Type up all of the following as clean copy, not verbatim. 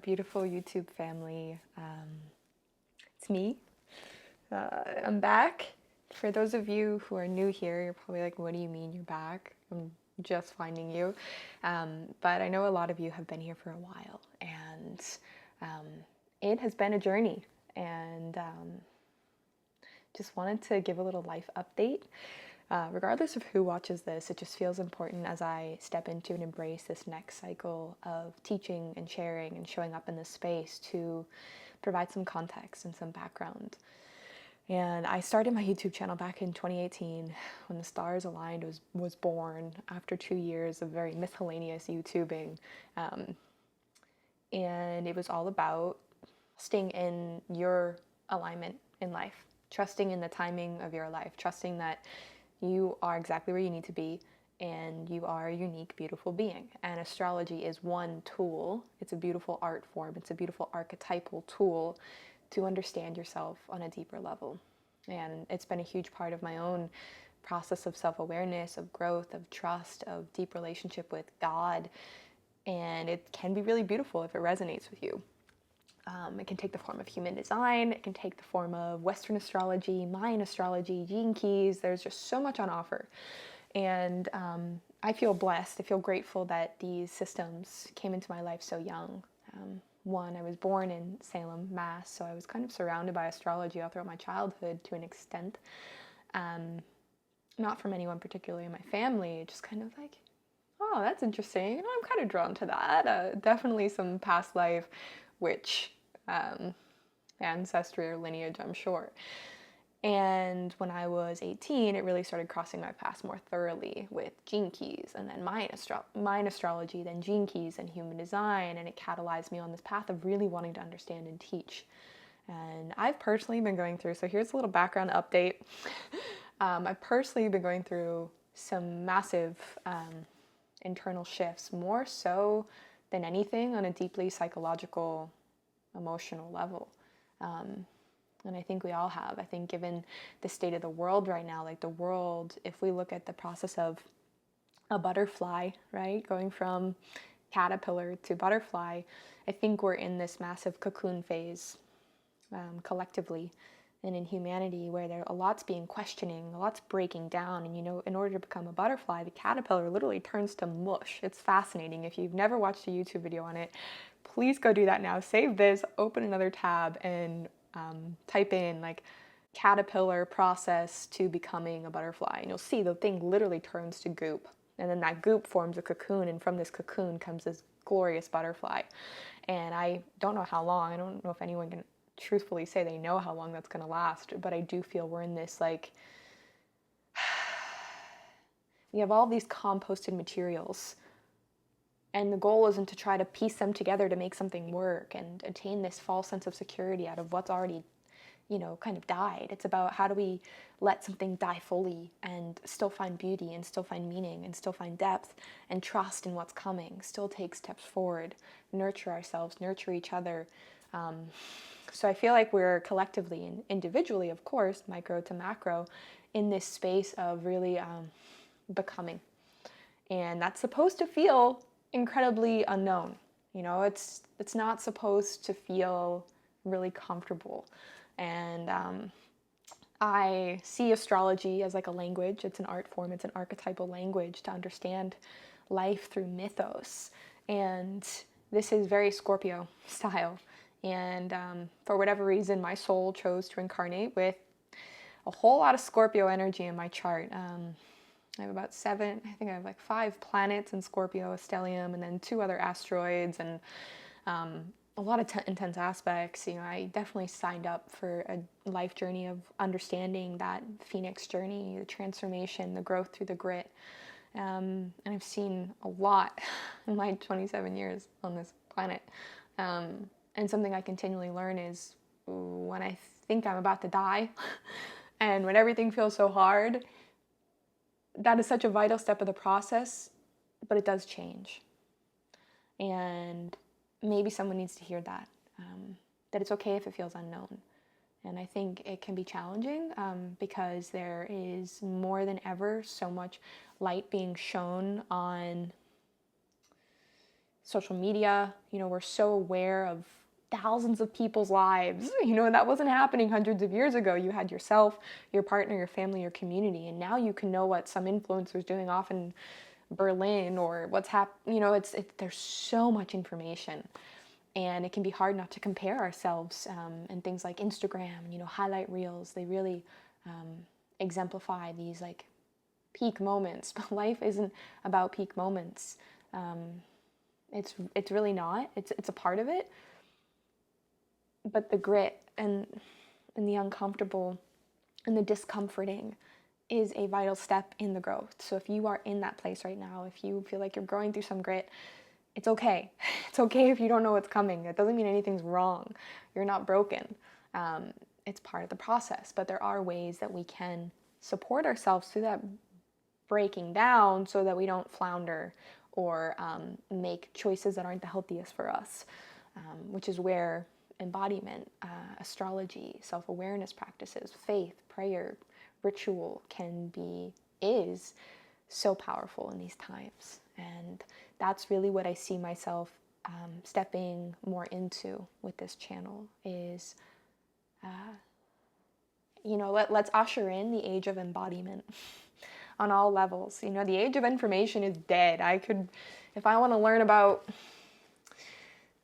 beautiful YouTube family. It's me. I'm back. For those of you who are new here, you're probably like, what do you mean you're back? I'm just finding you. But I know a lot of you have been here for a while, and it has been a journey. And just wanted to give a little life update. Regardless of who watches this, it just feels important as I step into and embrace this next cycle of teaching and sharing and showing up in this space to provide some context and some background. And I started my YouTube channel back in 2018 when the stars aligned was born after 2 years of very miscellaneous YouTubing. And it was all about staying in your alignment in life, trusting in the timing of your life, trusting that you are exactly where you need to be, and you are a unique, beautiful being. And astrology is one tool. It's a beautiful art form. It's a beautiful archetypal tool to understand yourself on a deeper level. And it's been a huge part of my own process of self-awareness, of growth, of trust, of deep relationship with God. And it can be really beautiful if it resonates with you. It can take the form of human design. It can take the form of Western astrology, Mayan astrology, gene keys. There's just so much on offer. And I feel blessed. I feel grateful that these systems came into my life so young. One, I was born in Salem, Mass, so I was kind of surrounded by astrology all throughout my childhood to an extent. Not from anyone particularly in my family, just kind of like, oh, that's interesting. You know, I'm kind of drawn to that. Definitely some past life witch ancestry or lineage, I'm sure. And when I was 18, it really started crossing my path more thoroughly with gene keys, and then Mayan astrology, then gene keys and human design, and it catalyzed me on this path of really wanting to understand and teach. And I've personally been going through, so here's a little background update. I've personally been going through some massive internal shifts, more so than anything on a deeply psychological, emotional level. And I think we all have. I think given the state of the world right now, like the world, if we look at the process of a butterfly, right, going from caterpillar to butterfly, I think we're in this massive cocoon phase collectively and in humanity, where there a lot's being questioning, a lot's breaking down. And you know, in order to become a butterfly, the caterpillar literally turns to mush. It's fascinating. If you've never watched a YouTube video on it, please go do that now. Save this, open another tab, and type in like caterpillar process to becoming a butterfly, and you'll see the thing literally turns to goop, and then that goop forms a cocoon, and from this cocoon comes this glorious butterfly. And I don't know how long, I don't know if anyone can truthfully say they know how long that's going to last, but I do feel we're in this, like, we have all these composted materials, and the goal isn't to try to piece them together to make something work and attain this false sense of security out of what's already, you know, kind of died. It's about how do we let something die fully and still find beauty and still find meaning and still find depth and trust in what's coming, still take steps forward, nurture ourselves, nurture each other. So I feel like we're collectively and individually, of course, micro to macro, in this space of really becoming. And that's supposed to feel incredibly unknown. You know, it's not supposed to feel really comfortable. And I see astrology as like a language. It's an art form. It's an archetypal language to understand life through mythos. And this is very Scorpio style. And for whatever reason, my soul chose to incarnate with a whole lot of Scorpio energy in my chart. I have about 7, I think I have like 5 planets in Scorpio, a stellium, and then 2 other asteroids, and a lot of intense aspects. You know, I definitely signed up for a life journey of understanding that phoenix journey, the transformation, the growth through the grit. And I've seen a lot in my 27 years on this planet. And something I continually learn is when I think I'm about to die and when everything feels so hard, that is such a vital step of the process, but it does change. And maybe someone needs to hear that, that it's okay if it feels unknown. And I think it can be challenging because there is more than ever so much light being shown on social media, we're so aware of thousands of people's lives, and that wasn't happening hundreds of years ago. You had yourself, your partner, your family, your community, and now you can know what some influencer's doing off in Berlin or what's happening. There's so much information, and it can be hard not to compare ourselves. And things like Instagram, highlight reels, they really exemplify these like peak moments. But life isn't about peak moments. It's really not. It's a part of it. But the grit and the uncomfortable and the discomforting is a vital step in the growth. So if you are in that place right now, if you feel like you're growing through some grit, it's okay. It's okay if you don't know what's coming. It doesn't mean anything's wrong. You're not broken. It's part of the process. But there are ways that we can support ourselves through that breaking down so that we don't flounder or make choices that aren't the healthiest for us, which is where embodiment, astrology, self-awareness practices, faith, prayer, ritual is so powerful in these times. And that's really what I see myself stepping more into with this channel is, let's usher in the age of embodiment on all levels. The age of information is dead. If I want to learn about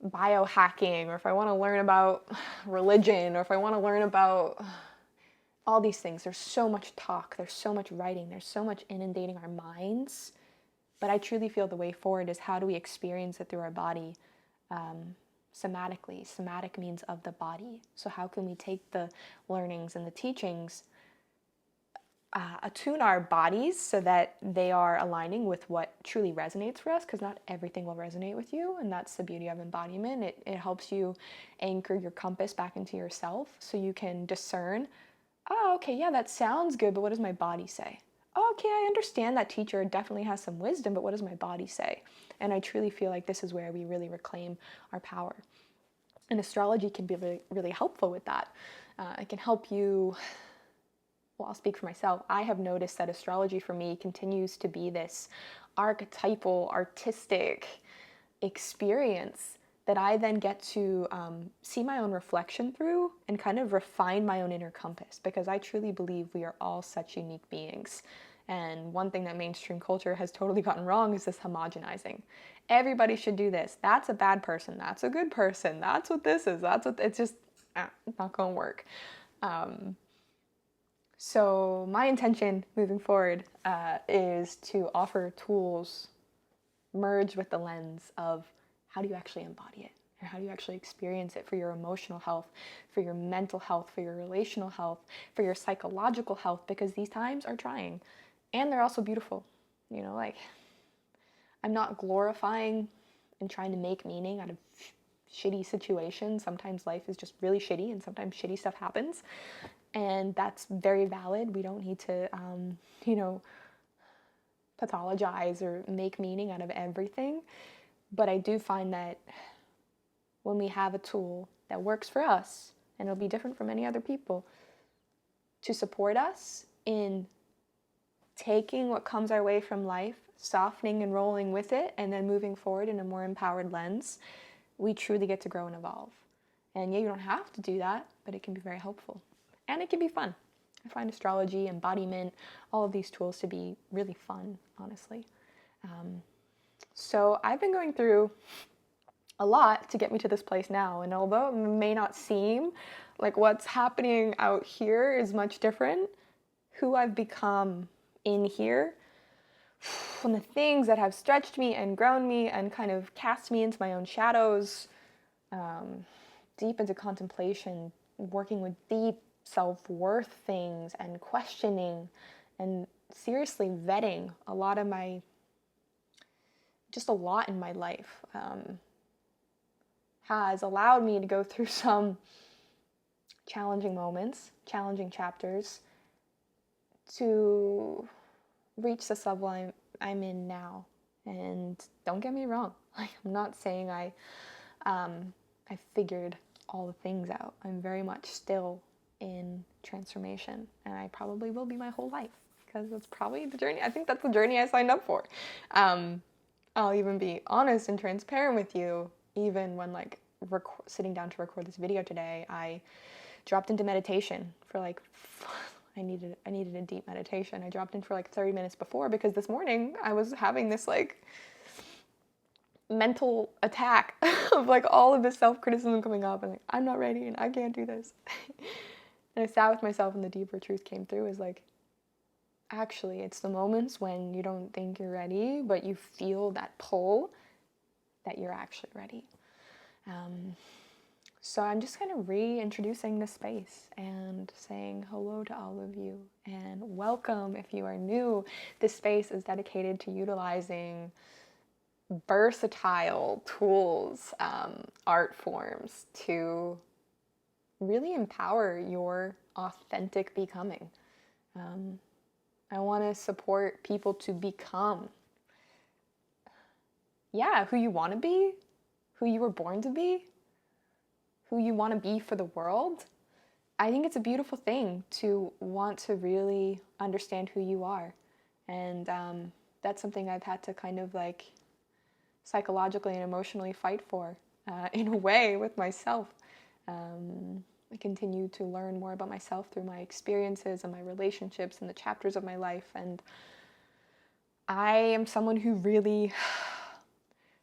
biohacking, or if I want to learn about religion, or if I want to learn about all these things, there's so much talk, there's so much writing, there's so much inundating our minds. But I truly feel the way forward is how do we experience it through our body somatically. Somatic means of the body. So how can we take the learnings and the teachings, attune our bodies so that they are aligning with what truly resonates for us, because not everything will resonate with you, and that's the beauty of embodiment. It helps you anchor your compass back into yourself so you can discern, oh, okay, yeah, that sounds good, but what does my body say? Oh, okay, I understand that teacher definitely has some wisdom, but what does my body say? And I truly feel like this is where we really reclaim our power. And astrology can be really, really helpful with that. It can help you. Well, I'll speak for myself. I have noticed that astrology for me continues to be this archetypal, artistic experience that I then get to see my own reflection through and kind of refine my own inner compass, because I truly believe we are all such unique beings. And one thing that mainstream culture has totally gotten wrong is this homogenizing. Everybody should do this. That's a bad person. That's a good person. That's what this is. It's just not going to work. So my intention moving forward is to offer tools merged with the lens of how do you actually embody it, or how do you actually experience it for your emotional health, for your mental health, for your relational health, for your psychological health, because these times are trying and they're also beautiful. I'm not glorifying and trying to make meaning out of shitty situations. Sometimes life is just really shitty and sometimes shitty stuff happens. And that's very valid. We don't need to, pathologize or make meaning out of everything. But I do find that when we have a tool that works for us, and it'll be different from any other people, to support us in taking what comes our way from life, softening and rolling with it, and then moving forward in a more empowered lens, we truly get to grow and evolve. And yeah, you don't have to do that, but it can be very helpful. And it can be fun. I find astrology, embodiment, all of these tools to be really fun, honestly. So I've been going through a lot to get me to this place now. And although it may not seem like what's happening out here is much different, who I've become in here, and the things that have stretched me and grown me and kind of cast me into my own shadows, deep into contemplation, working with deep self-worth things and questioning and seriously vetting a lot in my life has allowed me to go through some challenging moments, challenging chapters, to reach this level I'm in now. And don't get me wrong, I'm not saying I figured all the things out. I'm very much still in transformation, and I probably will be my whole life, because that's probably the journey. I think that's the journey I signed up for. I'll even be honest and transparent with you. Even when like sitting down to record this video today, I dropped into meditation for like I needed a deep meditation. I dropped in for like 30 minutes before because this morning I was having this like mental attack of like all of this self-criticism coming up and like I'm not ready and I can't do this. And I sat with myself and the deeper truth came through is like, actually it's the moments when you don't think you're ready but you feel that pull that you're actually ready. So I'm just kind of reintroducing this space and saying hello to all of you and welcome if you are new. This space is dedicated to utilizing versatile tools, art forms to really empower your authentic becoming. I want to support people to become, who you want to be, who you were born to be, who you want to be for the world. I think it's a beautiful thing to want to really understand who you are. And that's something I've had to kind of like psychologically and emotionally fight for in a way with myself. I continue to learn more about myself through my experiences and my relationships and the chapters of my life. And I am someone who really,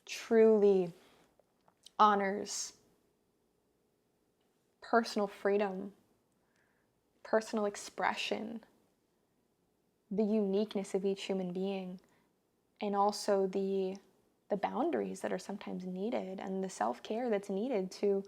truly honors personal freedom, personal expression, the uniqueness of each human being, and also the boundaries that are sometimes needed and the self-care that's needed to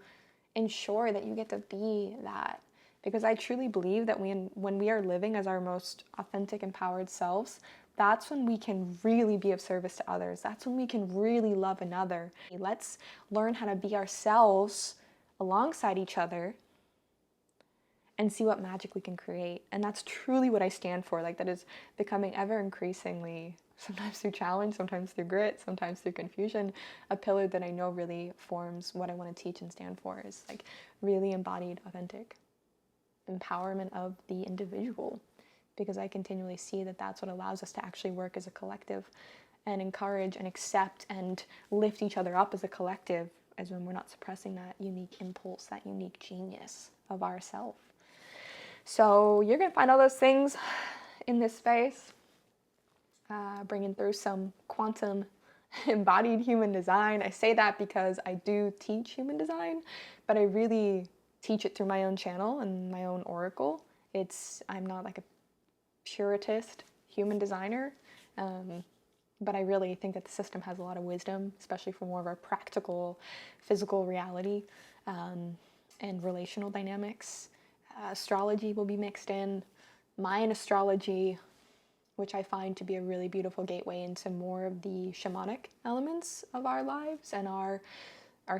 ensure that you get to be that. Because I truly believe that when we are living as our most authentic, empowered selves, that's when we can really be of service to others. That's when we can really love another. Let's learn how to be ourselves alongside each other and see what magic we can create. And that's truly what I stand for. Like, that is becoming ever increasingly, sometimes through challenge, sometimes through grit, sometimes through confusion, a pillar that I know really forms what I want to teach and stand for is like really embodied, authentic empowerment of the individual. Because I continually see that that's what allows us to actually work as a collective and encourage and accept and lift each other up as a collective, as when we're not suppressing that unique impulse, that unique genius of ourself. So you're going to find all those things in this space, bringing through some quantum embodied human design. I say that because I do teach human design, but I really teach it through my own channel and my own oracle. I'm not like a puritist human designer, but I really think that the system has a lot of wisdom, especially for more of our practical, physical reality and relational dynamics. Astrology will be mixed in, Mayan astrology, which I find to be a really beautiful gateway into more of the shamanic elements of our lives and our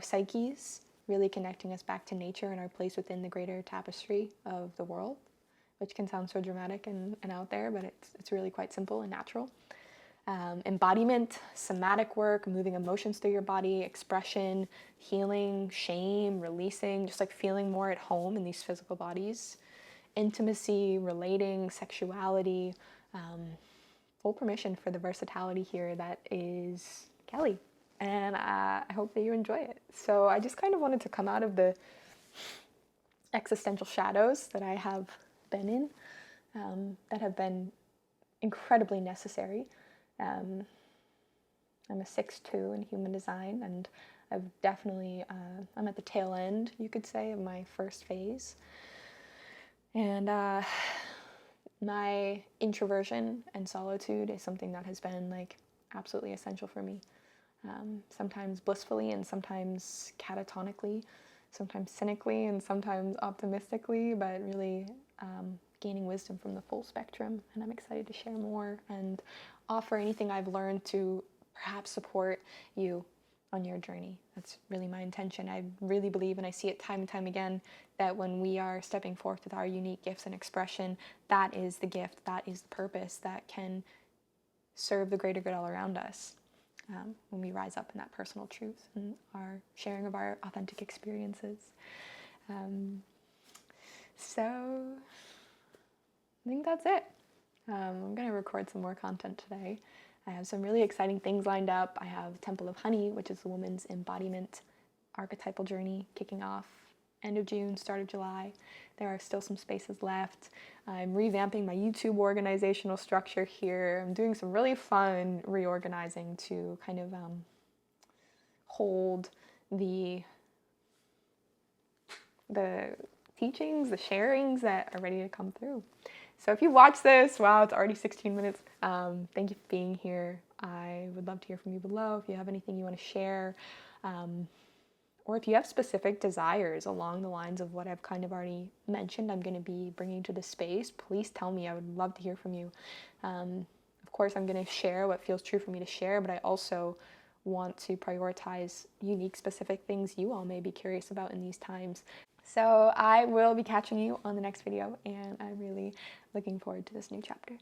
psyches, really connecting us back to nature and our place within the greater tapestry of the world, which can sound so dramatic and out there, but it's really quite simple and natural. Embodiment, somatic work, moving emotions through your body, expression, healing, shame, releasing, just like feeling more at home in these physical bodies. Intimacy, relating, sexuality, full permission for the versatility here that is Kelly. And I hope that you enjoy it. So I just kind of wanted to come out of the existential shadows that I have been in, that have been incredibly necessary. I'm a 6'2" in human design, and I've definitely, I'm at the tail end, you could say, of my first phase. And my introversion and solitude is something that has been like absolutely essential for me. Sometimes blissfully and sometimes catatonically, sometimes cynically and sometimes optimistically, but really gaining wisdom from the full spectrum. And I'm excited to share more and offer anything I've learned to perhaps support you on your journey. That's really my intention. I really believe, and I see it time and time again, that when we are stepping forth with our unique gifts and expression, that is the gift, that is the purpose that can serve the greater good all around us. When we rise up in that personal truth and our sharing of our authentic experiences. So I think that's it. I'm going to record some more content today. I have some really exciting things lined up. I have Temple of Honey, which is the woman's embodiment archetypal journey, kicking off end of June, start of July. There are still some spaces left. I'm revamping my YouTube organizational structure here. I'm doing some really fun reorganizing to kind of hold the teachings, the sharings that are ready to come through. So if you watch this, wow, it's already 16 minutes. Thank you for being here. I would love to hear from you below if you have anything you want to share. Or if you have specific desires along the lines of what I've kind of already mentioned I'm going to be bringing to the space, please tell me. I would love to hear from you. Of course, I'm going to share what feels true for me to share, but I also want to prioritize unique, specific things you all may be curious about in these times. So I will be catching you on the next video, and I'm really looking forward to this new chapter.